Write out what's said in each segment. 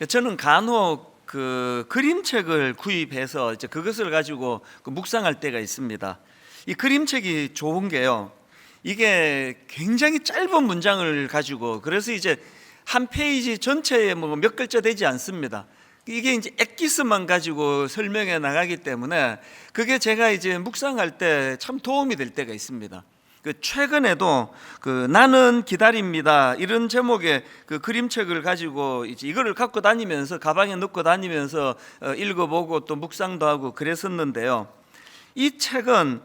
저는 간혹 그 그림책을 구입해서 이제 그것을 가지고 묵상할 때가 있습니다. 이 그림책이 좋은 게요, 이게 굉장히 짧은 문장을 가지고, 그래서 이제 한 페이지 전체에 뭐 몇 글자 되지 않습니다. 이게 이제 엑기스만 가지고 설명해 나가기 때문에 그게 제가 이제 묵상할 때 참 도움이 될 때가 있습니다. 최근에도 나는 기다립니다 이런 제목의 그림책을 가지고 이제 이거를 갖고 다니면서 가방에 넣고 다니면서 읽어보고 또 묵상도 하고 그랬었는데요. 이 책은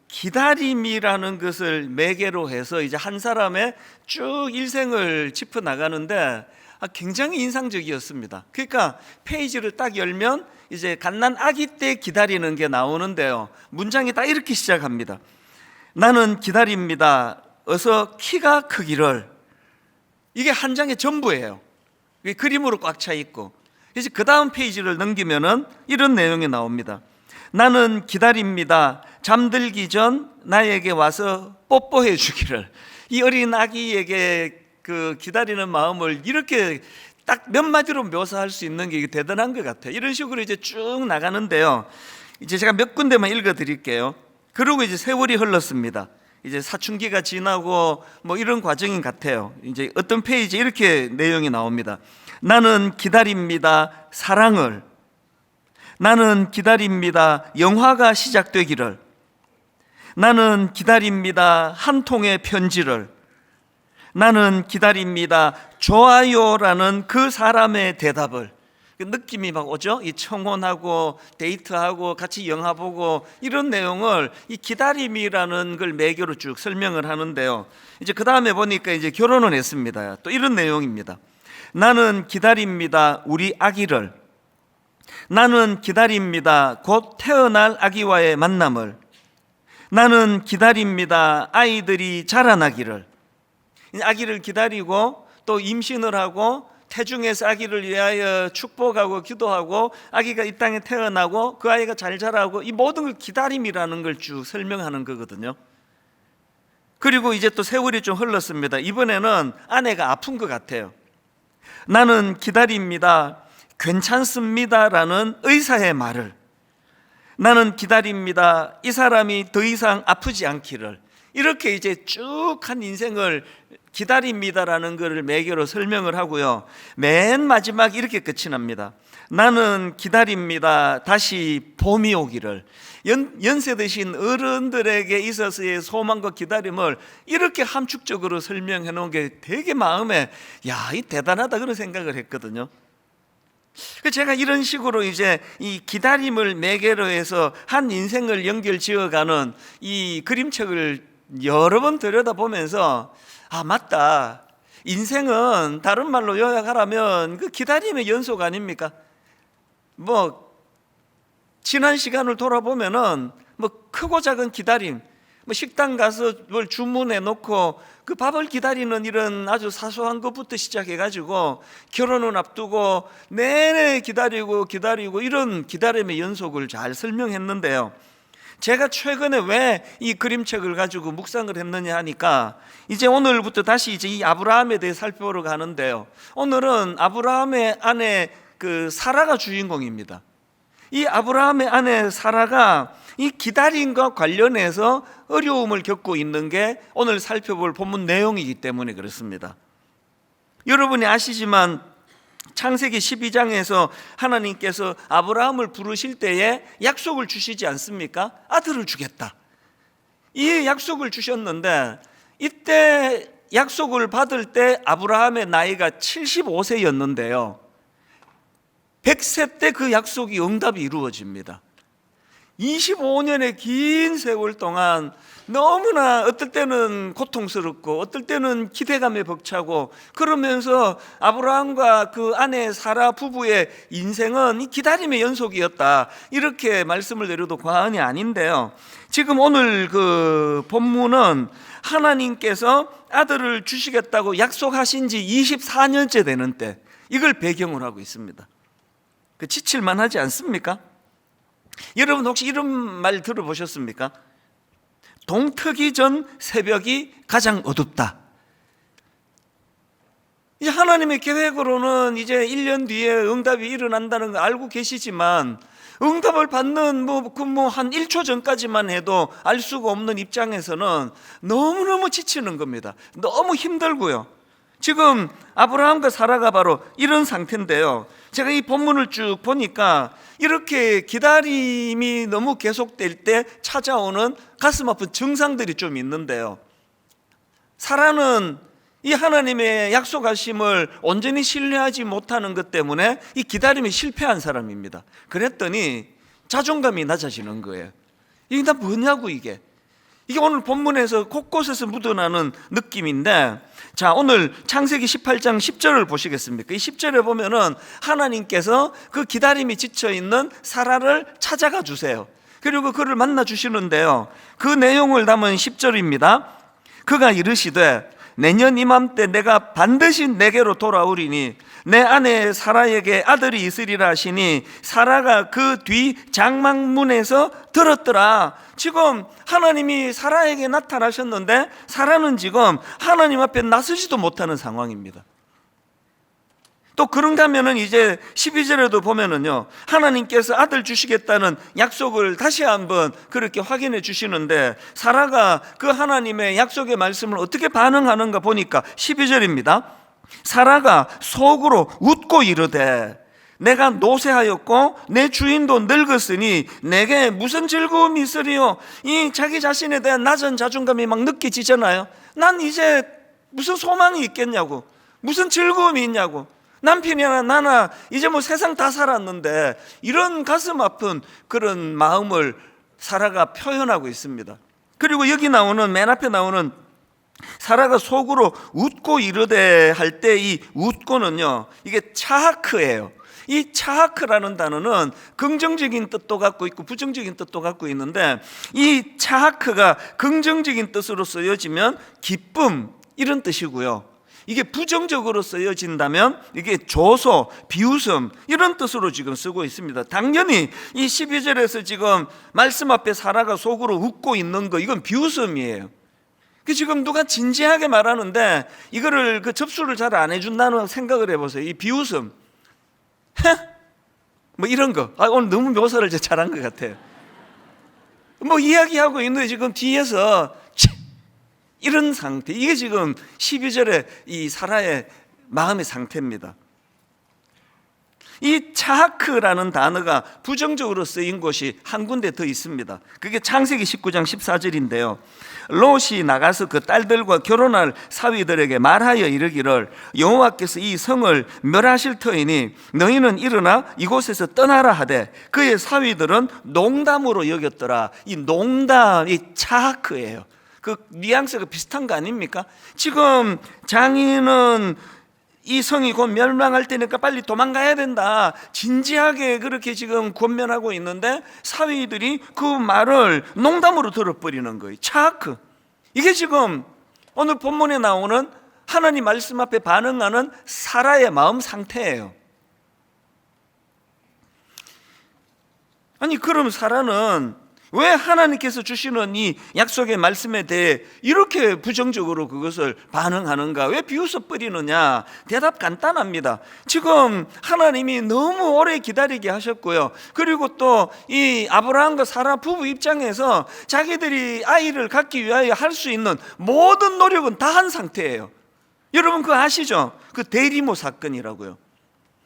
기다림이라는 것을 매개로 해서 이제 한 사람의 쭉 일생을 짚어 나가는데 굉장히 인상적이었습니다. 그러니까 페이지를 딱 열면 이제 갓난 아기 때 기다리는 게 나오는데요, 문장이 딱 이렇게 시작합니다. 나는 기다립니다. 어서 키가 크기를. 이게 한 장의 전부예요. 그림으로 꽉 차 있고, 이제 그 다음 페이지를 넘기면은 이런 내용이 나옵니다. 나는 기다립니다. 잠들기 전 나에게 와서 뽀뽀해 주기를. 이 어린 아기에게 기다리는 마음을 이렇게 딱 몇 마디로 묘사할 수 있는 게 대단한 것 같아요. 이런 식으로 이제 쭉 나가는데요, 이제 제가 몇 군데만 읽어 드릴게요. 그리고 이제 세월이 흘렀습니다. 이제 사춘기가 지나고 뭐 이런 과정인 같아요. 이제 어떤 페이지에 이렇게 내용이 나옵니다. 나는 기다립니다. 사랑을. 나는 기다립니다. 영화가 시작되기를. 나는 기다립니다. 한 통의 편지를. 나는 기다립니다. 좋아요라는 그 사람의 대답을. 느낌이 막 오죠? 이 청혼하고 데이트하고 같이 영화 보고 이런 내용을 이 기다림이라는 걸 매개로 쭉 설명을 하는데요, 이제 그 다음에 보니까 이제 결혼을 했습니다. 또 이런 내용입니다. 나는 기다립니다. 우리 아기를. 나는 기다립니다. 곧 태어날 아기와의 만남을. 나는 기다립니다. 아이들이 자라나기를. 아기를 기다리고 또 임신을 하고 태중에서 아기를 위하여 축복하고 기도하고 아기가 이 땅에 태어나고 그 아이가 잘 자라고, 이 모든 걸 기다림이라는 걸 쭉 설명하는 거거든요. 그리고 이제 또 세월이 좀 흘렀습니다. 이번에는 아내가 아픈 것 같아요. 나는 기다립니다. 괜찮습니다라는 의사의 말을. 나는 기다립니다. 이 사람이 더 이상 아프지 않기를. 이렇게 이제 쭉 한 인생을 기다립니다라는 것을 매개로 설명을 하고요, 맨 마지막 이렇게 끝이 납니다. 나는 기다립니다. 다시 봄이 오기를. 연세 드신 어른들에게 있어서의 소망과 기다림을 이렇게 함축적으로 설명해 놓은 게 되게 마음에, 이 대단하다 그런 생각을 했거든요. 제가 이런 식으로 이제 이 기다림을 매개로 해서 한 인생을 연결 지어가는 이 그림책을 여러 번 들여다보면서, 맞다, 인생은 다른 말로 요약하라면 기다림의 연속 아닙니까? 뭐 지난 시간을 돌아보면은 크고 작은 기다림, 식당 가서 뭘 주문해 놓고 그 밥을 기다리는 이런 아주 사소한 것부터 시작해가지고 결혼을 앞두고 내내 기다리고 이런 기다림의 연속을 잘 설명했는데요, 제가 최근에 왜 이 그림책을 가지고 묵상을 했느냐 하니까, 이제 오늘부터 다시 이제 이 아브라함에 대해 살펴보러 가는데요, 오늘은 아브라함의 아내 사라가 주인공입니다. 이 아브라함의 아내 사라가 이 기다림과 관련해서 어려움을 겪고 있는 게 오늘 살펴볼 본문 내용이기 때문에 그렇습니다. 여러분이 아시지만 창세기 12장에서 하나님께서 아브라함을 부르실 때에 약속을 주시지 않습니까? 아들을 주겠다, 이 약속을 주셨는데, 이때 약속을 받을 때 아브라함의 나이가 75세였는데요 100세 때 그 약속이 응답이 이루어집니다. 25년의 긴 세월 동안 너무나 어떨 때는 고통스럽고 어떨 때는 기대감에 벅차고, 그러면서 아브라함과 그 아내 사라 부부의 인생은 이 기다림의 연속이었다, 이렇게 말씀을 드려도 과언이 아닌데요, 지금 오늘 본문은 하나님께서 아들을 주시겠다고 약속하신 지 24년째 되는 때, 이걸 배경으로 하고 있습니다. 지칠만 하지 않습니까? 여러분 혹시 이런 말 들어보셨습니까? 동트기 전 새벽이 가장 어둡다. 이제 하나님의 계획으로는 이제 1년 뒤에 응답이 일어난다는 거 알고 계시지만 응답을 받는 한 1초 전까지만 해도 알 수가 없는 입장에서는 너무너무 지치는 겁니다. 너무 힘들고요. 지금 아브라함과 사라가 바로 이런 상태인데요. 제가 이 본문을 쭉 보니까 이렇게 기다림이 너무 계속될 때 찾아오는 가슴 아픈 증상들이 좀 있는데요. 사라는 이 하나님의 약속하심을 온전히 신뢰하지 못하는 것 때문에 이 기다림이 실패한 사람입니다. 그랬더니 자존감이 낮아지는 거예요. 이게 다 뭐냐고 이게 오늘 본문에서 곳곳에서 묻어나는 느낌인데, 자, 오늘 창세기 18장 10절을 보시겠습니까? 이 10절에 보면은 하나님께서 그 기다림이 지쳐있는 사라를 찾아가 주세요. 그리고 그를 만나 주시는데요, 그 내용을 담은 10절입니다. 그가 이르시되 내년 이맘때 내가 반드시 내게로 돌아오리니 내 아내 사라에게 아들이 있으리라 하시니 사라가 그 뒤 장막문에서 들었더라. 지금 하나님이 사라에게 나타나셨는데 사라는 지금 하나님 앞에 나서지도 못하는 상황입니다. 또 그런가 하면은 이제 12절에도 보면은요, 하나님께서 아들 주시겠다는 약속을 다시 한번 그렇게 확인해 주시는데 사라가 그 하나님의 약속의 말씀을 어떻게 반응하는가 보니까 12절입니다. 사라가 속으로 웃고 이르되 내가 노쇠하였고 내 주인도 늙었으니 내게 무슨 즐거움이 있으리요. 이 자기 자신에 대한 낮은 자존감이 막 느껴지잖아요. 난 이제 무슨 소망이 있겠냐고, 무슨 즐거움이 있냐고, 남편이나 나나 이제 세상 다 살았는데, 이런 가슴 아픈 그런 마음을 사라가 표현하고 있습니다. 그리고 여기 나오는 맨 앞에 나오는 사라가 속으로 웃고 이르되 할 때 이 웃고는요, 이게 차하크예요. 이 차하크라는 단어는 긍정적인 뜻도 갖고 있고 부정적인 뜻도 갖고 있는데, 이 차하크가 긍정적인 뜻으로 쓰여지면 기쁨 이런 뜻이고요, 이게 부정적으로 쓰여진다면 이게 조소, 비웃음 이런 뜻으로 지금 쓰고 있습니다. 당연히 이 12절에서 지금 말씀 앞에 사라가 속으로 웃고 있는 거, 이건 비웃음이에요. 지금 누가 진지하게 말하는데 이거를 접수를 잘 안 해준다는 생각을 해보세요. 이 비웃음, 이런 거. 오늘 너무 묘사를 잘한 것 같아요. 이야기하고 있는데 지금 뒤에서 이런 상태, 이게 지금 12절에 이 사라의 마음의 상태입니다. 이 차하크라는 단어가 부정적으로 쓰인 곳이 한 군데 더 있습니다. 그게 창세기 19장 14절인데요 롯이 나가서 그 딸들과 결혼할 사위들에게 말하여 이르기를 여호와께서 이 성을 멸하실 터이니 너희는 일어나 이곳에서 떠나라 하되 그의 사위들은 농담으로 여겼더라. 이 농담이 차하크예요. 그 뉘앙스가 비슷한 거 아닙니까? 지금 장인은 이 성이 곧 멸망할 테니까 빨리 도망가야 된다, 진지하게 그렇게 지금 권면하고 있는데 사위들이 그 말을 농담으로 들어버리는 거예요. 차하크. 이게 지금 오늘 본문에 나오는 하나님 말씀 앞에 반응하는 사라의 마음 상태예요. 아니, 그럼 사라는 왜 하나님께서 주시는 이 약속의 말씀에 대해 이렇게 부정적으로 그것을 반응하는가? 왜 비웃어버리느냐? 대답 간단합니다. 지금 하나님이 너무 오래 기다리게 하셨고요, 그리고 또 이 아브라함과 사라 부부 입장에서 자기들이 아이를 갖기 위하여 할 수 있는 모든 노력은 다 한 상태예요. 여러분 그거 아시죠? 그 대리모 사건이라고요.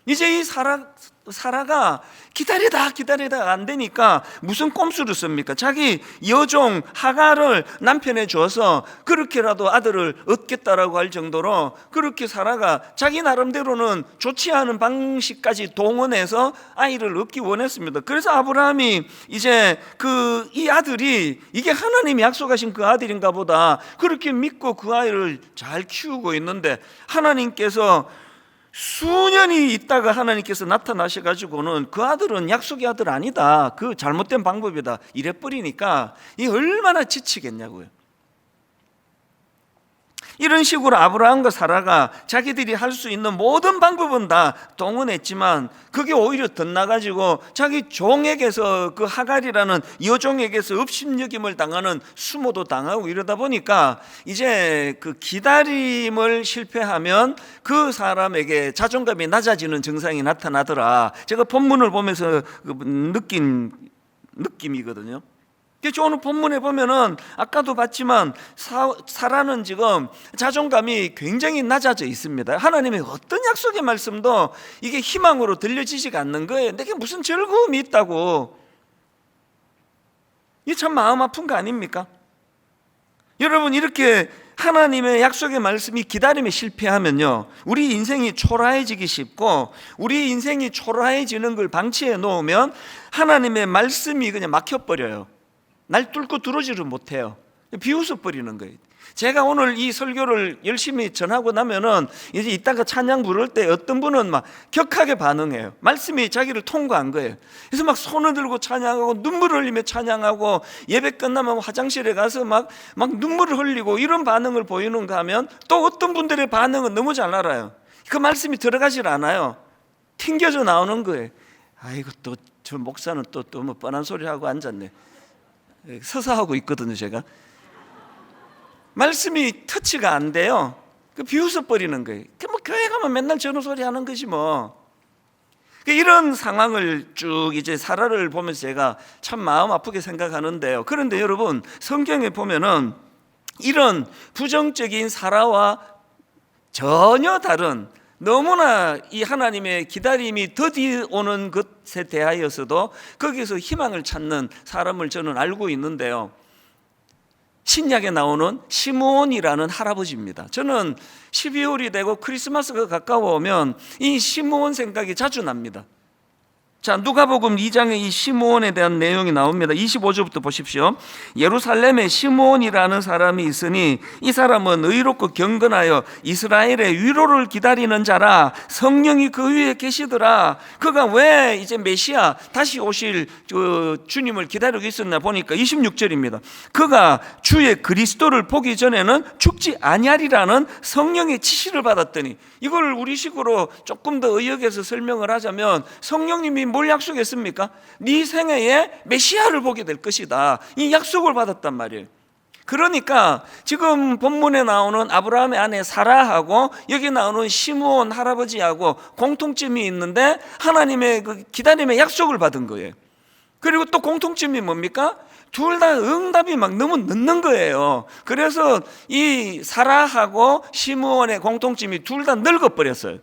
이제 이 사라가 기다리다가 안 되니까 무슨 꼼수를 씁니까? 자기 여종 하갈을 남편에 줘서 그렇게라도 아들을 얻겠다라고 할 정도로 그렇게 사라가 자기 나름대로는 좋지 않은 방식까지 동원해서 아이를 얻기 원했습니다. 그래서 아브라함이 이제 이 아들이 이게 하나님이 약속하신 그 아들인가 보다 그렇게 믿고 그 아이를 잘 키우고 있는데, 하나님께서 수년이 있다가 하나님께서 나타나셔가지고는 그 아들은 약속의 아들 아니다, 그 잘못된 방법이다 이래버리니까 이 얼마나 지치겠냐고요. 이런 식으로 아브라함과 사라가 자기들이 할 수 있는 모든 방법은 다 동원했지만 그게 오히려 덧나가지고 자기 종에게서, 그 하갈이라는 여종에게서 업신여김을 당하는 수모도 당하고 이러다 보니까 이제 그 기다림을 실패하면 그 사람에게 자존감이 낮아지는 증상이 나타나더라. 제가 본문을 보면서 느낀 느낌이거든요. 오늘 본문에 보면은 아까도 봤지만 사라는 지금 자존감이 굉장히 낮아져 있습니다. 하나님의 어떤 약속의 말씀도 이게 희망으로 들려지지가 않는 거예요. 내게 무슨 즐거움이 있다고. 이게 참 마음 아픈 거 아닙니까? 여러분, 이렇게 하나님의 약속의 말씀이 기다림에 실패하면요, 우리 인생이 초라해지기 쉽고, 우리 인생이 초라해지는 걸 방치해 놓으면 하나님의 말씀이 그냥 막혀버려요. 날 뚫고 들어오지를 못해요. 비웃어 버리는 거예요. 제가 오늘 이 설교를 열심히 전하고 나면은 이제 이따가 찬양 부를 때 어떤 분은 막 격하게 반응해요. 말씀이 자기를 통과한 거예요. 그래서 막 손을 들고 찬양하고 눈물을 흘리며 찬양하고, 예배 끝나면 화장실에 가서 막 눈물을 흘리고 이런 반응을 보이는가 하면, 또 어떤 분들의 반응은 너무 잘 알아요. 그 말씀이 들어가질 않아요. 튕겨져 나오는 거예요. 아이고, 또 저 목사는 또 뭐 뻔한 소리 하고 앉았네. 서서 하고 있거든요. 제가 말씀이 터치가 안 돼요. 비웃어 버리는 거예요. 뭐 교회 가면 맨날 저런 소리 하는 것이 뭐. 이런 상황을 쭉 이제 사라를 보면서 제가 참 마음 아프게 생각하는데요. 그런데 여러분, 성경에 보면은 이런 부정적인 사라와 전혀 다른, 너무나 이 하나님의 기다림이 더디 오는 것에 대하여서도 거기서 희망을 찾는 사람을 저는 알고 있는데요. 신약에 나오는 시므온이라는 할아버지입니다. 저는 12월이 되고 크리스마스가 가까워오면 이 시므온 생각이 자주 납니다. 자, 누가복음 2장에 이 시므온에 대한 내용이 나옵니다. 25절부터 보십시오. 예루살렘에 시므온이라는 사람이 있으니 이 사람은 의롭고 경건하여 이스라엘의 위로를 기다리는 자라. 성령이 그 위에 계시더라. 그가 왜 이제 메시아 다시 오실 그 주님을 기다리고 있었나 보니까 26절입니다. 그가 주의 그리스도를 보기 전에는 죽지 아니하리라는 성령의 지시를 받았더니, 이걸 우리식으로 조금 더 의역해서 설명을 하자면, 성령님이 뭘 약속했습니까? 네 생애에 메시아를 보게 될 것이다. 이 약속을 받았단 말이에요. 그러니까 지금 본문에 나오는 아브라함의 아내 사라하고 여기 나오는 시므온 할아버지하고 공통점이 있는데, 하나님의 그 기다림의 약속을 받은 거예요. 그리고 또 공통점이 뭡니까? 둘 다 응답이 막 너무 늦는 거예요. 그래서 이 사라하고 시므온의 공통점이 둘 다 늙어버렸어요.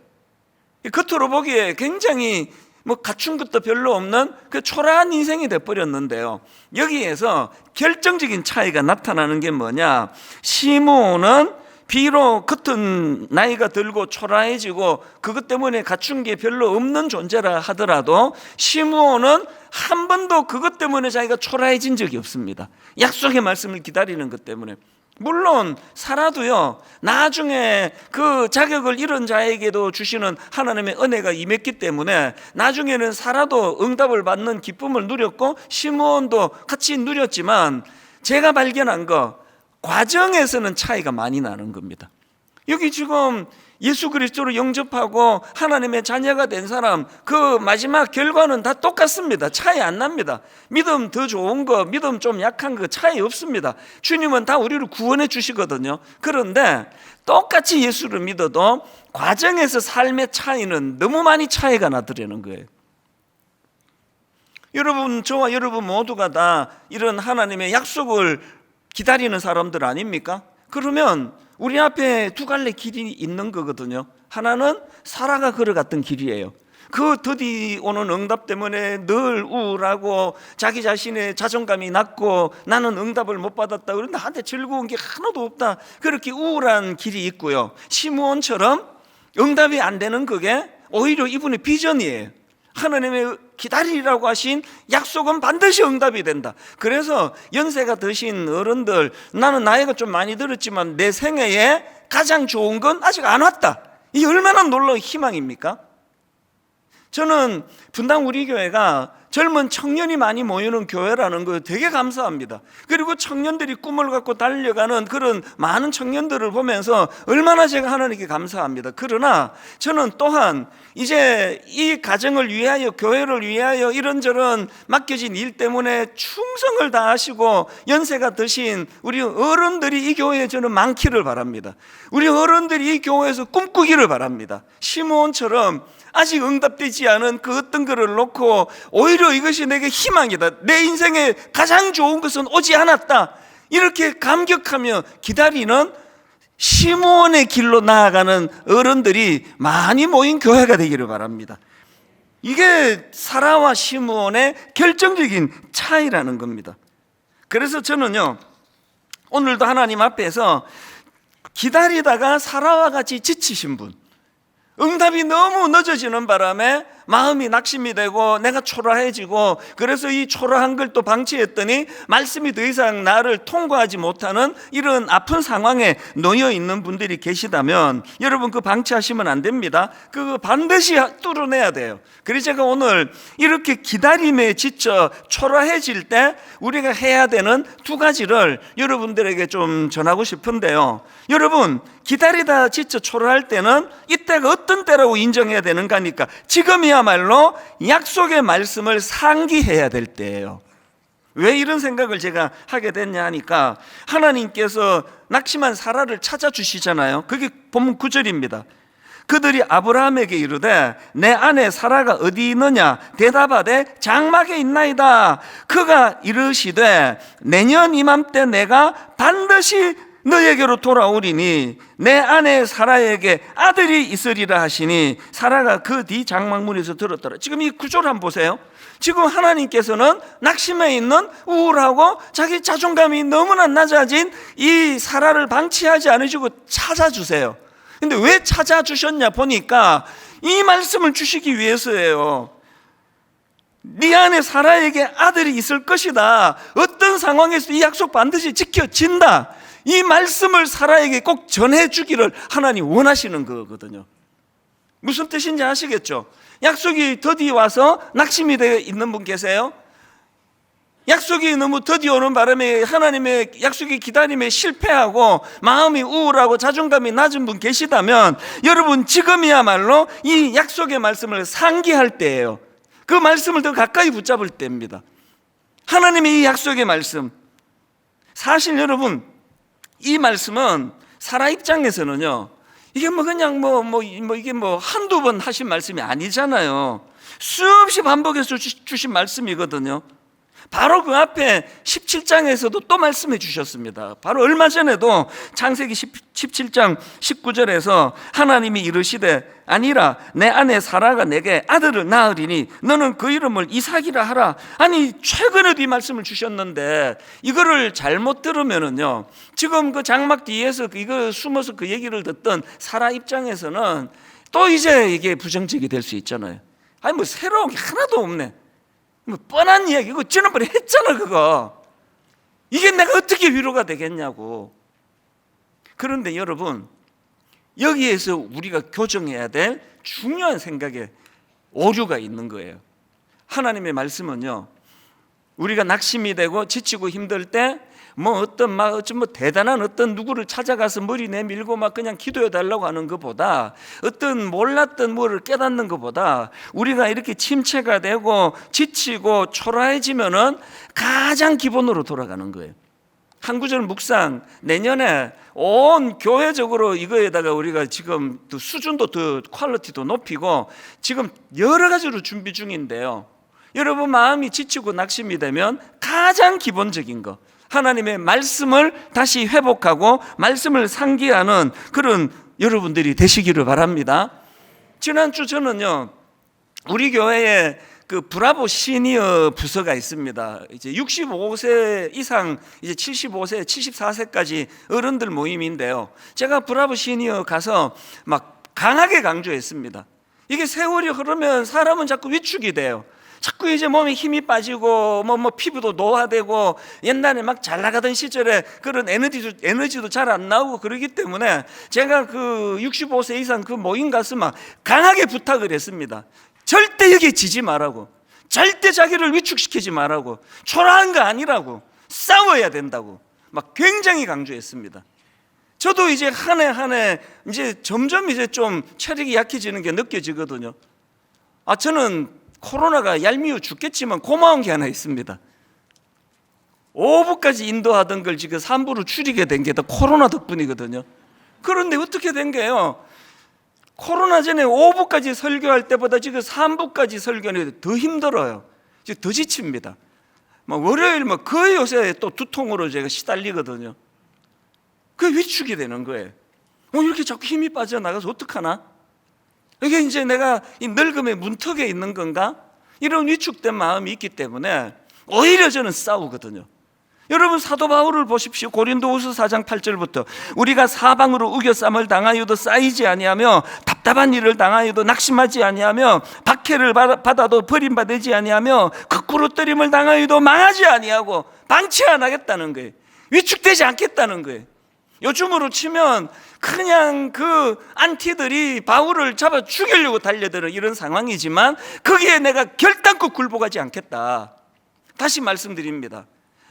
겉으로 보기에 굉장히 뭐 갖춘 것도 별로 없는 그 초라한 인생이 돼버렸는데요. 여기에서 결정적인 차이가 나타나는 게 뭐냐? 시므온은 비록 겉은 나이가 들고 초라해지고 그것 때문에 갖춘 게 별로 없는 존재라 하더라도, 시므온은 한 번도 그것 때문에 자기가 초라해진 적이 없습니다. 약속의 말씀을 기다리는 것 때문에. 물론 사라도요, 나중에 그 자격을 잃은 자에게도 주시는 하나님의 은혜가 임했기 때문에 나중에는 사라도 응답을 받는 기쁨을 누렸고 시므온도 같이 누렸지만, 제가 발견한 거, 과정에서는 차이가 많이 나는 겁니다. 여기 지금 예수 그리스도를 영접하고 하나님의 자녀가 된 사람, 그 마지막 결과는 다 똑같습니다. 차이 안 납니다. 믿음 더 좋은 거, 믿음 좀 약한 거 차이 없습니다. 주님은 다 우리를 구원해 주시거든요. 그런데 똑같이 예수를 믿어도 과정에서 삶의 차이는 너무 많이 차이가 나더라는 거예요. 여러분, 저와 여러분 모두가 다 이런 하나님의 약속을 기다리는 사람들 아닙니까? 그러면 우리 앞에 두 갈래 길이 있는 거거든요. 하나는 사라가 걸어갔던 길이에요. 그 더디 오는 응답 때문에 늘 우울하고 자기 자신의 자존감이 낮고, 나는 응답을 못 받았다, 그런데 나한테 즐거운 게 하나도 없다, 그렇게 우울한 길이 있고요. 시므온처럼 응답이 안 되는 그게 오히려 이분의 비전이에요. 하나님의 기다리라고 하신 약속은 반드시 응답이 된다. 그래서 연세가 드신 어른들, 나는 나이가 좀 많이 들었지만 내 생애에 가장 좋은 건 아직 안 왔다. 이게 얼마나 놀라운 희망입니까? 저는 분당 우리 교회가 젊은 청년이 많이 모이는 교회라는 거 되게 감사합니다. 그리고 청년들이 꿈을 갖고 달려가는 그런 많은 청년들을 보면서 얼마나 제가 하나님께 감사합니다. 그러나 저는 또한 이제 이 가정을 위하여, 교회를 위하여 이런저런 맡겨진 일 때문에 충성을 다하시고 연세가 드신 우리 어른들이 이 교회에 저는 많기를 바랍니다. 우리 어른들이 이 교회에서 꿈꾸기를 바랍니다. 시므온처럼 아직 응답되지 않은 그 어떤 것을 놓고 오히려 이것이 내게 희망이다, 내 인생에 가장 좋은 것은 오지 않았다, 이렇게 감격하며 기다리는 시므온의 길로 나아가는 어른들이 많이 모인 교회가 되기를 바랍니다. 이게 사라와 시므온의 결정적인 차이라는 겁니다. 그래서 저는요, 오늘도 하나님 앞에서 기다리다가 사라와 같이 지치신 분, 응답이 너무 늦어지는 바람에 마음이 낙심이 되고 내가 초라해지고, 그래서 이 초라한 걸 또 방치했더니 말씀이 더 이상 나를 통과하지 못하는 이런 아픈 상황에 놓여 있는 분들이 계시다면 여러분, 그 방치하시면 안 됩니다. 그거 반드시 뚫어내야 돼요. 그래서 제가 오늘 이렇게 기다림에 지쳐 초라해질 때 우리가 해야 되는 두 가지를 여러분들에게 좀 전하고 싶은데요. 여러분, 기다리다 지쳐 초라할 때는 이때가 어떤 때라고 인정해야 되는가 하니까 지금이야말로 약속의 말씀을 상기해야 될 때예요. 왜 이런 생각을 제가 하게 됐냐 하니까 하나님께서 낙심한 사라를 찾아주시잖아요. 그게 본문 9절입니다. 그들이 아브라함에게 이르되 내 아내 사라가 어디 있느냐 대답하되 장막에 있나이다. 그가 이르시되 내년 이맘때 내가 반드시 너에게로 돌아오리니 내 아내 사라에게 아들이 있으리라 하시니 사라가 그 뒤 장막문에서 들었더라. 지금 이 구조를 한번 보세요. 지금 하나님께서는 낙심해 있는 우울하고 자기 자존감이 너무나 낮아진 이 사라를 방치하지 않으시고 찾아주세요. 근데 왜 찾아주셨냐 보니까 이 말씀을 주시기 위해서예요. 네 안에 사라에게 아들이 있을 것이다, 어떤 상황에서 이 약속 반드시 지켜진다, 이 말씀을 사라에게 꼭 전해주기를 하나님 원하시는 거거든요. 무슨 뜻인지 아시겠죠? 약속이 더디 와서 낙심이 되어 있는 분 계세요? 약속이 너무 더디 오는 바람에 하나님의 약속의 기다림에 실패하고 마음이 우울하고 자존감이 낮은 분 계시다면 여러분, 지금이야말로 이 약속의 말씀을 상기할 때예요. 그 말씀을 더 가까이 붙잡을 때입니다. 하나님의 이 약속의 말씀, 사실 여러분, 이 말씀은 사라 입장에서는요, 이게 뭐 그냥 이게 한두 번 하신 말씀이 아니잖아요. 수없이 반복해서 주신 말씀이거든요. 바로 그 앞에 17장에서도 또 말씀해 주셨습니다. 바로 얼마 전에도 창세기 17장 19절에서 하나님이 이르시되 아니라 내 아내 사라가 내게 아들을 낳으리니 너는 그 이름을 이삭이라 하라. 아니, 최근에도 이 말씀을 주셨는데 이거를 잘못 들으면은요, 지금 그 장막 뒤에서 이거 숨어서 그 얘기를 듣던 사라 입장에서는 또 이제 이게 부정적이 될 수 있잖아요. 아니, 뭐 새로운 게 하나도 없네, 뭐 뻔한 이야기, 이거 지난번에 했잖아 그거. 이게 내가 어떻게 위로가 되겠냐고. 그런데 여러분, 여기에서 우리가 교정해야 될 중요한 생각에 오류가 있는 거예요. 하나님의 말씀은요, 우리가 낙심이 되고 지치고 힘들 때 어떤 대단한 어떤 누구를 찾아가서 머리 내밀고 그냥 기도해 달라고 하는 것보다, 어떤 몰랐던 뭐를 깨닫는 것보다 우리가 이렇게 침체가 되고 지치고 초라해지면은 가장 기본으로 돌아가는 거예요. 한 구절 묵상, 내년에 온 교회적으로 이거에다가 우리가 지금 수준도 더 퀄리티도 높이고 지금 여러 가지로 준비 중인데요, 여러분 마음이 지치고 낙심이 되면 가장 기본적인 거, 하나님의 말씀을 다시 회복하고 말씀을 상기하는 그런 여러분들이 되시기를 바랍니다. 지난주 저는요, 우리 교회에 그 브라보 시니어 부서가 있습니다. 이제 65세 이상, 이제 75세, 74세까지 어른들 모임인데요, 제가 브라보 시니어 가서 강하게 강조했습니다. 이게 세월이 흐르면 사람은 자꾸 위축이 돼요. 자꾸 이제 몸에 힘이 빠지고 피부도 노화되고 옛날에 잘 나가던 시절에 그런 에너지도 잘 안 나오고 그러기 때문에 제가 그 65세 이상 그 모임 가서 강하게 부탁을 했습니다. 절대 여기에 지지 말라고. 절대 자기를 위축시키지 말라고, 초라한 거 아니라고, 싸워야 된다고 막 굉장히 강조했습니다. 저도 이제 한 해 이제 점점 이제 좀 체력이 약해지는 게 느껴지거든요. 저는 코로나가 얄미워 죽겠지만 고마운 게 하나 있습니다. 5부까지 인도하던 걸 지금 3부로 줄이게 된 게 다 코로나 덕분이거든요. 그런데 어떻게 된 게요? 코로나 전에 5부까지 설교할 때보다 지금 3부까지 설교하는 게 더 힘들어요. 지금 더 지칩니다. 월요일 거의 요새 또 두통으로 제가 시달리거든요. 그게 위축이 되는 거예요. 이렇게 자꾸 힘이 빠져나가서 어떡하나? 이게 이제 내가 이 늙음의 문턱에 있는 건가? 이런 위축된 마음이 있기 때문에 오히려 저는 싸우거든요. 여러분 사도 바울을 보십시오. 고린도후서 4장 8절부터 우리가 사방으로 우겨쌈을 당하여도 쌓이지 아니하며 답답한 일을 당하여도 낙심하지 아니하며 박해를 받아도 버림받지 아니하며 거꾸로 뜨림을 당하여도 망하지 아니하고 방치 안 하겠다는 거예요. 위축되지 않겠다는 거예요. 요즘으로 치면 그냥 그 안티들이 바울을 잡아 죽이려고 달려드는 이런 상황이지만 거기에 내가 결단코 굴복하지 않겠다. 다시 말씀드립니다.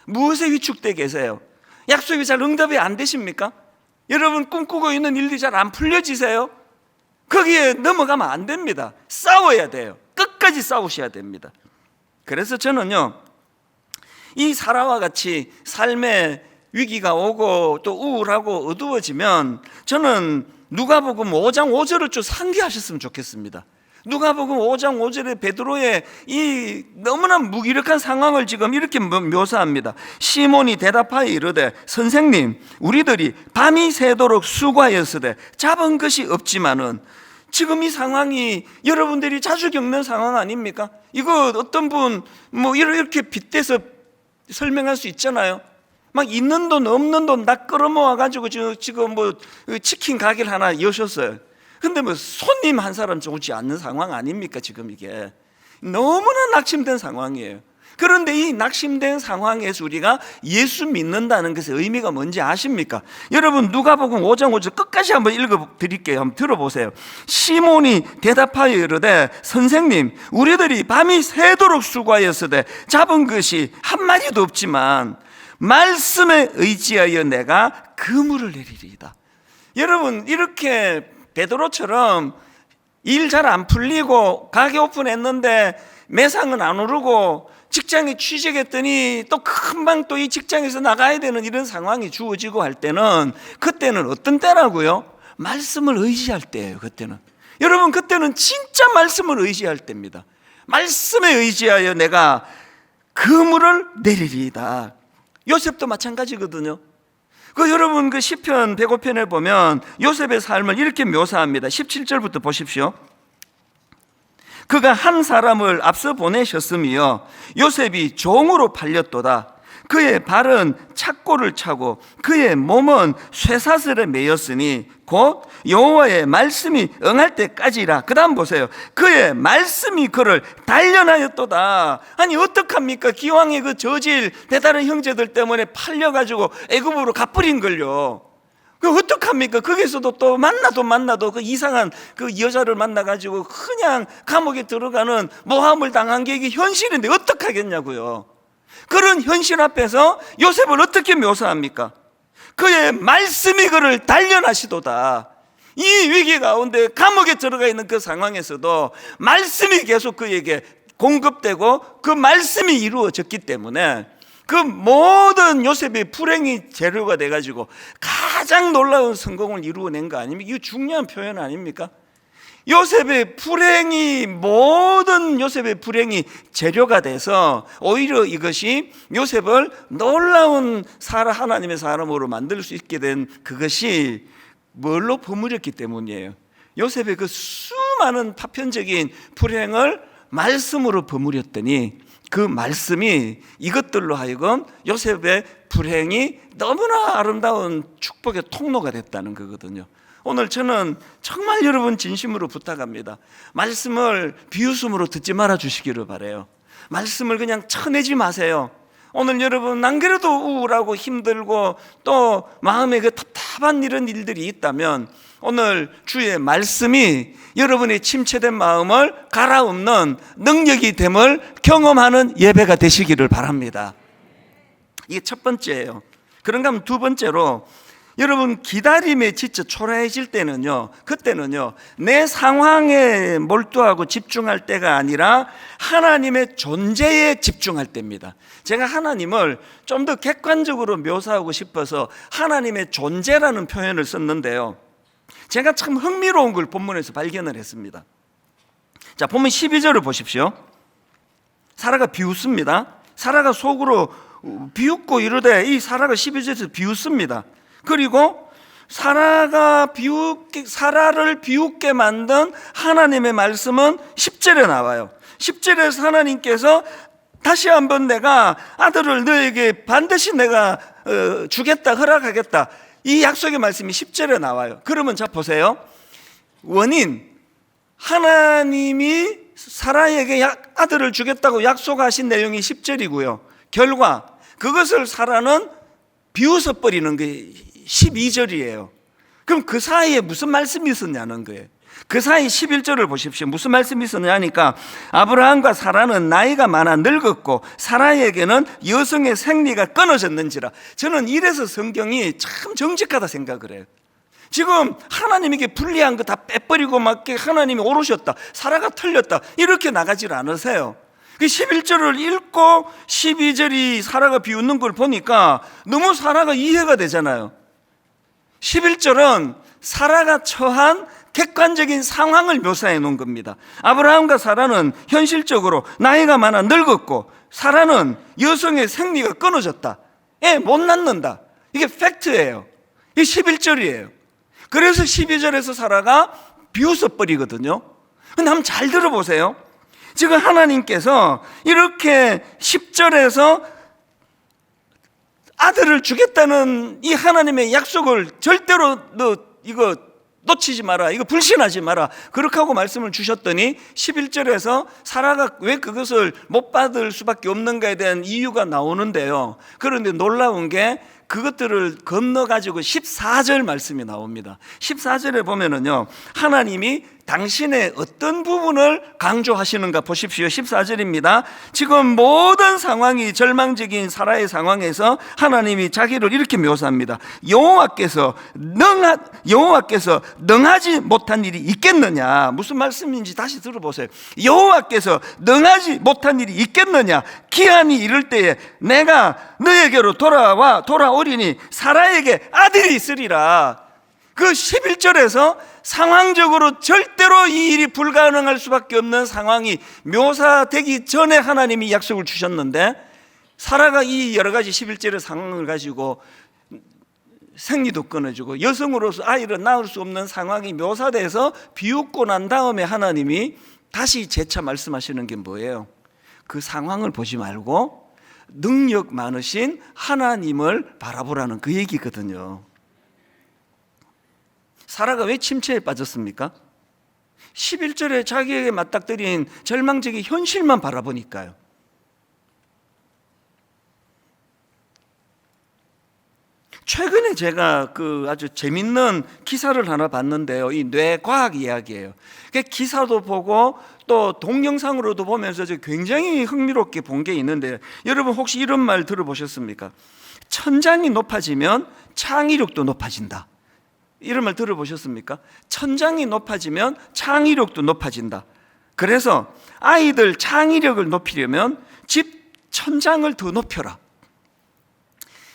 무엇에 위축되어 계세요? 약속이 잘 응답이 안 되십니까? 여러분 꿈꾸고 있는 일들이 잘 안 풀려지세요? 거기에 넘어가면 안 됩니다. 싸워야 돼요. 끝까지 싸우셔야 됩니다. 그래서 저는요, 이 사라와 같이 삶의 위기가 오고 또 우울하고 어두워지면 저는 누가복음 5장 5절을 좀 상기하셨으면 좋겠습니다. 누가복음 5장 5절에 베드로의 이 너무나 무기력한 상황을 지금 이렇게 묘사합니다. 시몬이 대답하여 이르되 선생님 우리들이 밤이 새도록 수고하였으되 잡은 것이 없지만은, 지금 이 상황이 여러분들이 자주 겪는 상황 아닙니까? 이거 어떤 분 이렇게 빗대서 설명할 수 있잖아요. 막 있는 돈 없는 돈 다 끌어모아 가지고 지금 치킨 가게를 하나 여셨어요. 근데 손님 한 사람 오지 않는 상황 아닙니까? 지금 이게 너무나 낙심된 상황이에요. 그런데 이 낙심된 상황에서 우리가 예수 믿는다는 것의 의미가 뭔지 아십니까? 여러분 누가복음 5장 5절 끝까지 한번 읽어드릴게요. 한번 들어보세요. 시몬이 대답하여 이르되 선생님 우리들이 밤이 새도록 수고하였으되 잡은 것이 한 마리도 없지만 말씀에 의지하여 내가 그물을 내리리이다. 여러분 이렇게 베드로처럼 일 잘 안 풀리고 가게 오픈했는데 매상은 안 오르고 직장에 취직했더니 또 금방 또 이 직장에서 나가야 되는 이런 상황이 주어지고 할 때는, 그때는 어떤 때라고요? 말씀을 의지할 때예요. 그때는 여러분 그때는 진짜 말씀을 의지할 때입니다. 말씀에 의지하여 내가 그물을 내리리이다. 요셉도 마찬가지거든요. 여러분 시편 105편에 보면 요셉의 삶을 이렇게 묘사합니다. 17절부터 보십시오. 그가 한 사람을 앞서 보내셨으며 요셉이 종으로 팔렸도다. 그의 발은 착고를 차고 그의 몸은 쇠사슬에 매였으니 곧 여호와의 말씀이 응할 때까지라. 그 다음 보세요. 그의 말씀이 그를 단련하였도다. 아니 어떡합니까? 기왕에 그 저질 대다른 형제들 때문에 팔려가지고 애굽으로 갚으린 걸요. 어떡합니까? 거기서도 또 만나도 그 이상한 그 여자를 만나가지고 그냥 감옥에 들어가는 모함을 당한 게 이게 현실인데 어떡하겠냐고요. 그런 현실 앞에서 요셉을 어떻게 묘사합니까? 그의 말씀이 그를 단련하시도다. 이 위기 가운데 감옥에 들어가 있는 그 상황에서도 말씀이 계속 그에게 공급되고 그 말씀이 이루어졌기 때문에 그 모든 요셉의 불행이 재료가 돼가지고 가장 놀라운 성공을 이루어낸 거 아닙니까? 이거 중요한 표현 아닙니까? 요셉의 불행이, 모든 요셉의 불행이 재료가 돼서 오히려 이것이 요셉을 놀라운 하나님의 사람으로 만들 수 있게 된 그것이 뭘로 버무렸기 때문이에요. 요셉의 그 수많은 파편적인 불행을 말씀으로 버무렸더니 그 말씀이 이것들로 하여금 요셉의 불행이 너무나 아름다운 축복의 통로가 됐다는 거거든요. 오늘 저는 정말 여러분 진심으로 부탁합니다. 말씀을 비웃음으로 듣지 말아 주시기를 바라요. 말씀을 그냥 쳐내지 마세요. 오늘 여러분 안 그래도 우울하고 힘들고 또 마음에 그 답답한 이런 일들이 있다면 오늘 주의 말씀이 여러분의 침체된 마음을 갈아엎는 능력이 됨을 경험하는 예배가 되시기를 바랍니다. 이게 첫 번째예요. 그런가 하면 두 번째로, 여러분 기다림에 지쳐 초라해질 때는요, 그때는요 내 상황에 몰두하고 집중할 때가 아니라 하나님의 존재에 집중할 때입니다. 제가 하나님을 좀 더 객관적으로 묘사하고 싶어서 하나님의 존재라는 표현을 썼는데요, 제가 참 흥미로운 걸 본문에서 발견을 했습니다. 자, 본문 12절을 보십시오. 사라가 비웃습니다. 사라가 속으로 비웃고 이르되, 이 사라가 12절에서 비웃습니다. 그리고 사라를 비웃게 만든 하나님의 말씀은 10절에 나와요. 10절에서 하나님께서 다시 한번 내가 아들을 너에게 반드시 내가 주겠다, 허락하겠다, 이 약속의 말씀이 10절에 나와요. 그러면 자 보세요. 원인, 하나님이 사라에게 아들을 주겠다고 약속하신 내용이 10절이고요. 결과, 그것을 사라는 비웃어 버리는 게 12절이에요. 그럼 그 사이에 무슨 말씀이 있었냐는 거예요. 그 사이 11절을 보십시오. 무슨 말씀이 있었냐니까, 아브라함과 사라는 나이가 많아 늙었고 사라에게는 여성의 생리가 끊어졌는지라. 저는 이래서 성경이 참 정직하다 생각을 해요. 지금 하나님에게 불리한 거 다 빼버리고 막 하나님이 오르셨다, 사라가 틀렸다, 이렇게 나가질 않으세요. 11절을 읽고 12절이 사라가 비웃는 걸 보니까 너무 사라가 이해가 되잖아요. 11절은 사라가 처한 객관적인 상황을 묘사해 놓은 겁니다. 아브라함과 사라는 현실적으로 나이가 많아 늙었고 사라는 여성의 생리가 끊어졌다, 애 못 낳는다, 이게 팩트예요. 이게 11절이에요. 그래서 12절에서 사라가 비웃어 버리거든요. 근데 한번 잘 들어보세요. 지금 하나님께서 이렇게 10절에서 아들을 주겠다는 이 하나님의 약속을 절대로 너 이거 놓치지 마라, 이거 불신하지 마라, 그렇게 하고 말씀을 주셨더니 11절에서 사라가 왜 그것을 못 받을 수밖에 없는가에 대한 이유가 나오는데요. 그런데 놀라운 게 그것들을 건너가지고 14절 말씀이 나옵니다. 14절에 보면은요, 하나님이 당신의 어떤 부분을 강조하시는가 보십시오. 14절입니다. 지금 모든 상황이 절망적인 사라의 상황에서 하나님이 자기를 이렇게 묘사합니다. 여호와께서 능하지 못한 일이 있겠느냐. 무슨 말씀인지 다시 들어보세요. 여호와께서 능하지 못한 일이 있겠느냐. 기한이 이를 때에 내가 너에게로 돌아오리니 사라에게 아들이 있으리라. 그 11절에서 상황적으로 절대로 이 일이 불가능할 수밖에 없는 상황이 묘사되기 전에 하나님이 약속을 주셨는데, 사라가 이 여러 가지 11절의 상황을 가지고 생리도 끊어지고 여성으로서 아이를 낳을 수 없는 상황이 묘사돼서 비웃고 난 다음에 하나님이 다시 재차 말씀하시는 게 뭐예요? 그 상황을 보지 말고 능력 많으신 하나님을 바라보라는 그 얘기거든요. 사라가 왜 침체에 빠졌습니까? 11절에 자기에게 맞닥뜨린 절망적인 현실만 바라보니까요. 최근에 제가 아주 재밌는 기사를 하나 봤는데요, 이 뇌과학 이야기예요. 기사도 보고 또 동영상으로도 보면서 굉장히 흥미롭게 본 게 있는데, 여러분 혹시 이런 말 들어보셨습니까? 천장이 높아지면 창의력도 높아진다. 이런 말 들어보셨습니까? 천장이 높아지면 창의력도 높아진다. 그래서 아이들 창의력을 높이려면 집 천장을 더 높여라.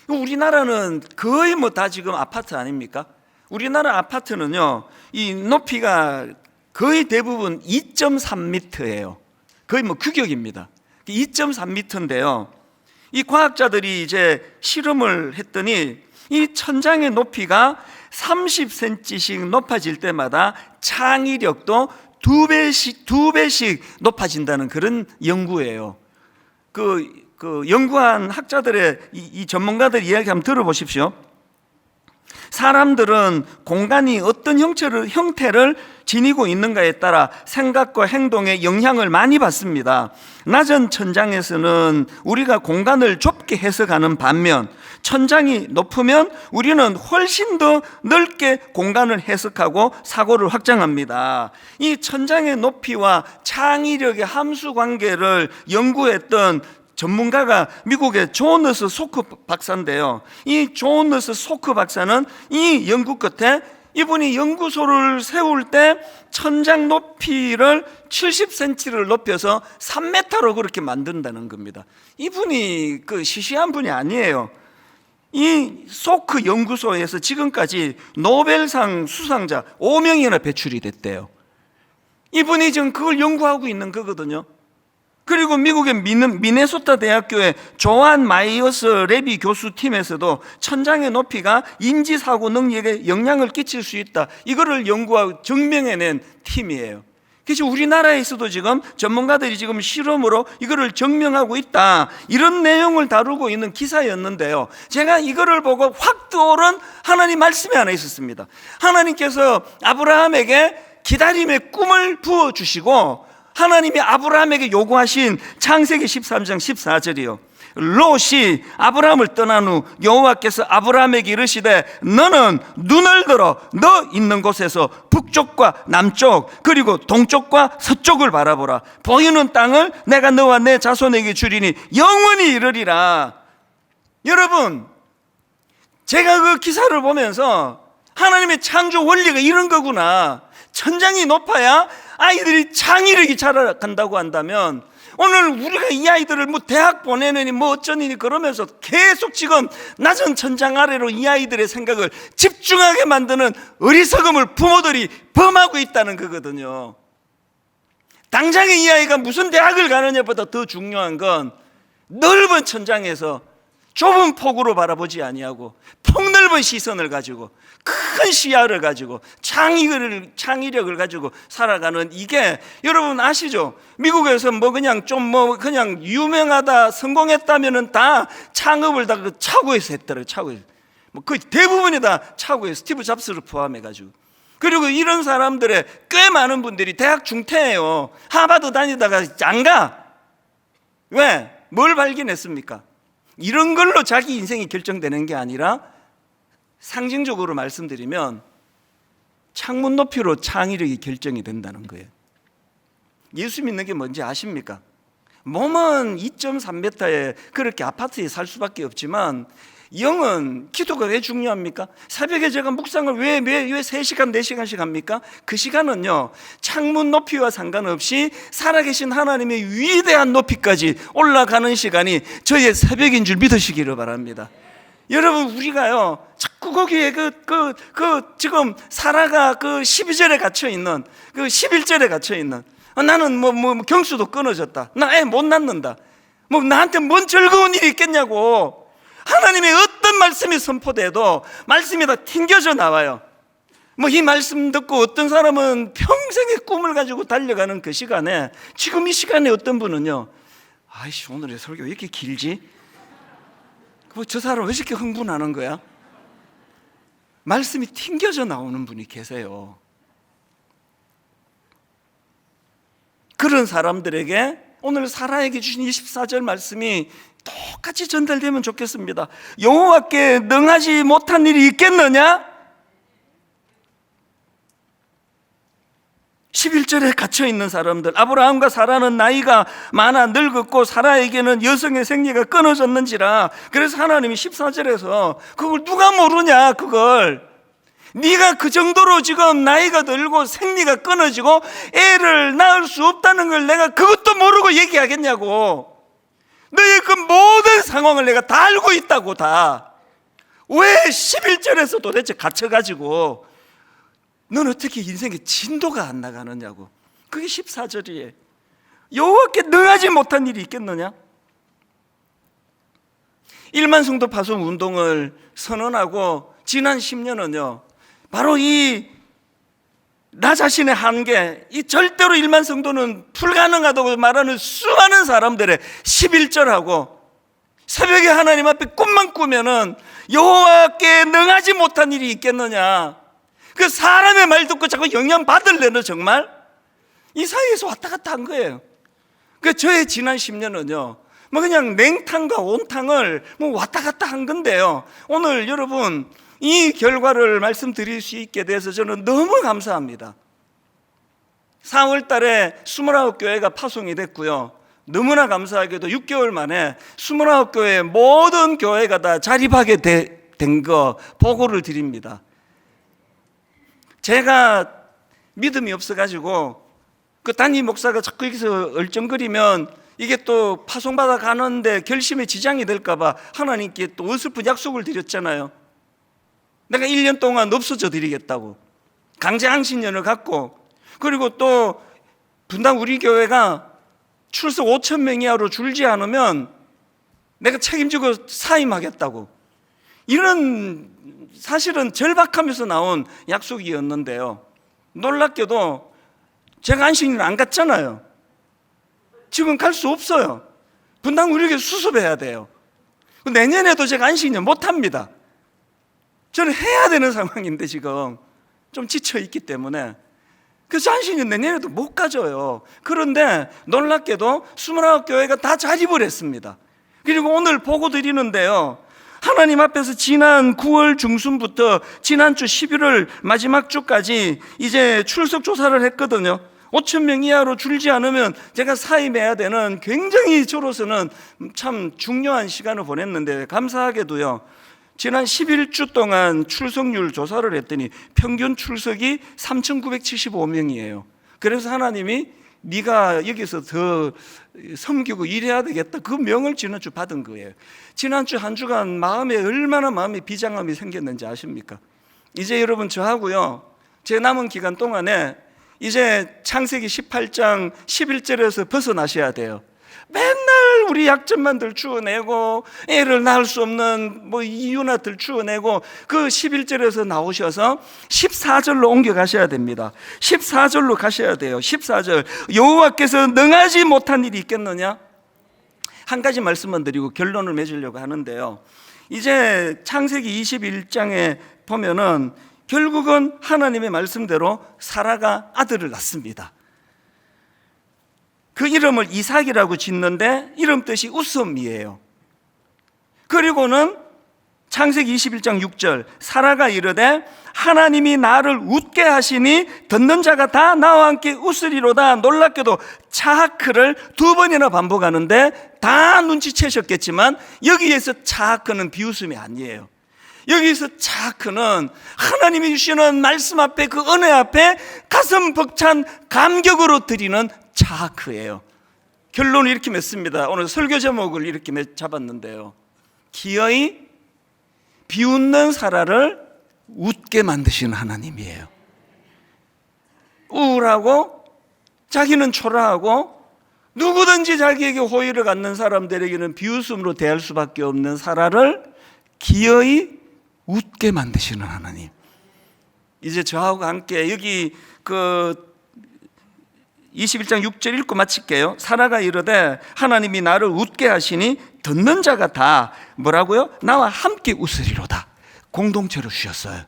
우리나라는 거의 다 지금 아파트 아닙니까? 우리나라 아파트는요, 이 높이가 거의 대부분 2.3m예요. 거의 규격입니다. 2.3m인데요. 이 과학자들이 이제 실험을 했더니 이 천장의 높이가 30cm씩 높아질 때마다 창의력도 2배씩 높아진다는 그런 연구예요. 연구한 학자들의 이 전문가들 이야기 한번 들어보십시오. 사람들은 공간이 어떤 형태를 지니고 있는가에 따라 생각과 행동에 영향을 많이 받습니다. 낮은 천장에서는 우리가 공간을 좁게 해석하는 반면 천장이 높으면 우리는 훨씬 더 넓게 공간을 해석하고 사고를 확장합니다. 이 천장의 높이와 창의력의 함수 관계를 연구했던 전문가가 미국의 존스 소크 박사인데요. 이 존스 소크 박사는 이 연구 끝에 이분이 연구소를 세울 때 천장 높이를 70cm를 높여서 3m로 그렇게 만든다는 겁니다. 이분이 시시한 분이 아니에요. 이 소크 연구소에서 지금까지 노벨상 수상자 5명이나 배출이 됐대요. 이분이 지금 그걸 연구하고 있는 거거든요. 그리고 미국의 미네소타 대학교의 조안 마이어스 레비 교수 팀에서도 천장의 높이가 인지사고 능력에 영향을 끼칠 수 있다, 이거를 연구하고 증명해낸 팀이에요. 그래서 우리나라에서도 지금 전문가들이 지금 실험으로 이거를 증명하고 있다, 이런 내용을 다루고 있는 기사였는데요. 제가 이거를 보고 확 떠오른 하나님 말씀이 하나 있었습니다. 하나님께서 아브라함에게 기다림의 꿈을 부어주시고 하나님이 아브라함에게 요구하신 창세기 13장 14절이요. 롯이 아브라함을 떠난 후 여호와께서 아브라함에게 이르시되 너는 눈을 들어 너 있는 곳에서 북쪽과 남쪽 그리고 동쪽과 서쪽을 바라보라. 보이는 땅을 내가 너와 내 자손에게 주리니 영원히 이르리라. 여러분, 제가 그 기사를 보면서 하나님의 창조 원리가 이런 거구나. 천장이 높아야 아이들이 창의력이 자라간다고 한다면, 오늘 우리가 이 아이들을 대학 보내느니 어쩌니 그러면서 계속 지금 낮은 천장 아래로 이 아이들의 생각을 집중하게 만드는 어리석음을 부모들이 범하고 있다는 거거든요. 당장에 이 아이가 무슨 대학을 가느냐보다 더 중요한 건 넓은 천장에서 좁은 폭으로 바라보지 아니하고 폭넓은 시선을 가지고 큰 시야를 가지고 창의력을 가지고 살아가는, 이게 여러분 아시죠? 미국에서 그냥 유명하다, 성공했다면은 다 창업을 다 차고에서 했더라고요. 차고에서. 거의 대부분이 다 차고에서, 스티브 잡스를 포함해가지고. 그리고 이런 사람들의 꽤 많은 분들이 대학 중퇴해요. 하버드 다니다가 안 가. 왜? 뭘 발견했습니까? 이런 걸로 자기 인생이 결정되는 게 아니라, 상징적으로 말씀드리면 창문 높이로 창의력이 결정이 된다는 거예요. 예수 믿는 게 뭔지 아십니까? 몸은 2.3m에 그렇게 아파트에 살 수밖에 없지만 영은, 기도가 왜 중요합니까? 새벽에 제가 묵상을 왜 3시간 4시간씩 합니까? 그 시간은요, 창문 높이와 상관없이 살아계신 하나님의 위대한 높이까지 올라가는 시간이 저의 새벽인 줄 믿으시기를 바랍니다. 여러분, 우리가요 자꾸 거기에 지금 사라가 12절에 갇혀있는 11절에 갇혀있는, 나는 경수도 끊어졌다, 나 애 못 낳는다, 나한테 뭔 즐거운 일이 있겠냐고. 하나님의 어떤 말씀이 선포돼도 말씀이 다 튕겨져 나와요. 이 말씀 듣고 어떤 사람은 평생의 꿈을 가지고 달려가는 그 시간에, 지금 이 시간에 어떤 분은요, 아이씨 오늘의 설교 왜 이렇게 길지? 저 사람 왜 이렇게 흥분하는 거야? 말씀이 튕겨져 나오는 분이 계세요. 그런 사람들에게 오늘 사라에게 주신 24절 말씀이 똑같이 전달되면 좋겠습니다. 여호와께 능하지 못한 일이 있겠느냐? 11절에 갇혀있는 사람들, 아브라함과 사라는 나이가 많아 늙었고 사라에게는 여성의 생리가 끊어졌는지라. 그래서 하나님이 14절에서 그걸 누가 모르냐, 그걸 네가 그 정도로 지금 나이가 들고 생리가 끊어지고 애를 낳을 수 없다는 걸 내가 그것도 모르고 얘기하겠냐고. 너의 그 모든 상황을 내가 다 알고 있다고. 다. 왜 11절에서 도대체 갇혀가지고 넌 어떻게 인생의 진도가 안 나가느냐고. 그게 14절이에요. 여호와께 능하지 못한 일이 있겠느냐? 1만 성도 파송 운동을 선언하고 지난 10년은요 바로 나 자신의 한계, 절대로 1만 성도는 불가능하다고 말하는 수많은 사람들의 11절하고 새벽에 하나님 앞에 꿈만 꾸면은 여호와께 능하지 못한 일이 있겠느냐, 그 사람의 말 듣고 자꾸 영향 받을래는 정말 이 사이에서 왔다 갔다 한 거예요. 그 저의 지난 10년은요 뭐 그냥 냉탕과 온탕을 뭐 왔다 갔다 한 건데요. 오늘 여러분 이 결과를 말씀드릴 수 있게 돼서 저는 너무 감사합니다. 4월 달에 29교회가 파송이 됐고요. 너무나 감사하게도 6개월 만에 29교회 모든 교회가 다 자립하게 된 거 보고를 드립니다. 제가 믿음이 없어가지고 그 담임 목사가 자꾸 여기서 얼쩡거리면 이게 또 파송받아 가는데 결심에 지장이 될까봐 하나님께 또 어설픈 약속을 드렸잖아요. 내가 1년 동안 없어져 드리겠다고 강제항신년을 갖고, 그리고 또 분당 우리 교회가 출석 5,000명 이하로 줄지 않으면 내가 책임지고 사임하겠다고, 이런 사실은 절박하면서 나온 약속이었는데요. 놀랍게도 제가 안식년을 안 갔잖아요. 지금 갈 수 없어요. 분당 우리 교회 수습해야 돼요. 내년에도 제가 안식년 못합니다. 저는 해야 되는 상황인데 지금 좀 지쳐있기 때문에, 그래서 안식년 내년에도 못 가져요. 그런데 놀랍게도 29교회가 다 자립을 했습니다. 그리고 오늘 보고 드리는데요, 하나님 앞에서 지난 9월 중순부터 지난주 11월 마지막 주까지 이제 출석 조사를 했거든요. 5,000명 이하로 줄지 않으면 제가 사임해야 되는 굉장히 저로서는 참 중요한 시간을 보냈는데, 감사하게도요 지난 11주 동안 출석률 조사를 했더니 평균 출석이 3,975명이에요. 그래서 하나님이 네가 여기서 더 섬기고 일해야 되겠다, 그 명을 지난주 받은 거예요. 지난주 한 주간 얼마나 마음에 비장함이 생겼는지 아십니까? 이제 여러분 저하고요, 제 남은 기간 동안에 이제 창세기 18장 11절에서 벗어나셔야 돼요. 맨날 우리 약점만들 추어내고 애를 낳을 수 없는 뭐 이유나 들 추어내고 그 11절에서 나오셔서 14절로 옮겨가셔야 됩니다. 14절로 가셔야 돼요. 14절, 여호와께서 능하지 못한 일이 있겠느냐? 한 가지 말씀만 드리고 결론을 맺으려고 하는데요, 이제 창세기 21장에 보면은 결국은 하나님의 말씀대로 사라가 아들을 낳습니다. 그 이름을 이삭이라고 짓는데 이름 뜻이 웃음이에요. 그리고는 창세기 21장 6절, 사라가 이르되 하나님이 나를 웃게 하시니 듣는 자가 다 나와 함께 웃으리로다. 놀랍게도 차하크를 2번이나 반복하는데 다 눈치채셨겠지만 여기에서 차하크는 비웃음이 아니에요. 여기서 차하크는 하나님이 주시는 말씀 앞에, 그 은혜 앞에 가슴 벅찬 감격으로 드리는 차하크예요. 결론을 이렇게 맺습니다. 오늘 설교 제목을 이렇게 잡았는데요, 기어이 비웃는 사라를 웃게 만드시는 하나님이에요. 우울하고 자기는 초라하고 누구든지 자기에게 호의를 갖는 사람들에게는 비웃음으로 대할 수밖에 없는 사라를 기어이 웃게 만드시는 하나님. 이제 저하고 함께 여기 그 21장 6절 읽고 마칠게요. 사라가 이르되 하나님이 나를 웃게 하시니 듣는 자가 다 뭐라고요? 나와 함께 웃으리로다. 공동체로 주셨어요.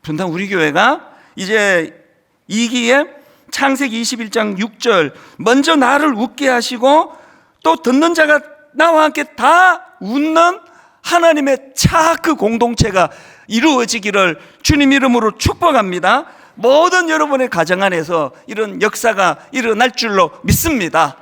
분당 우리 교회가 이제 2기에 창세기 21장 6절 먼저 나를 웃게 하시고 또 듣는 자가 나와 함께 다 웃는 하나님의 차크 공동체가 이루어지기를 주님 이름으로 축복합니다. 모든 여러분의 가정 안에서 이런 역사가 일어날 줄로 믿습니다.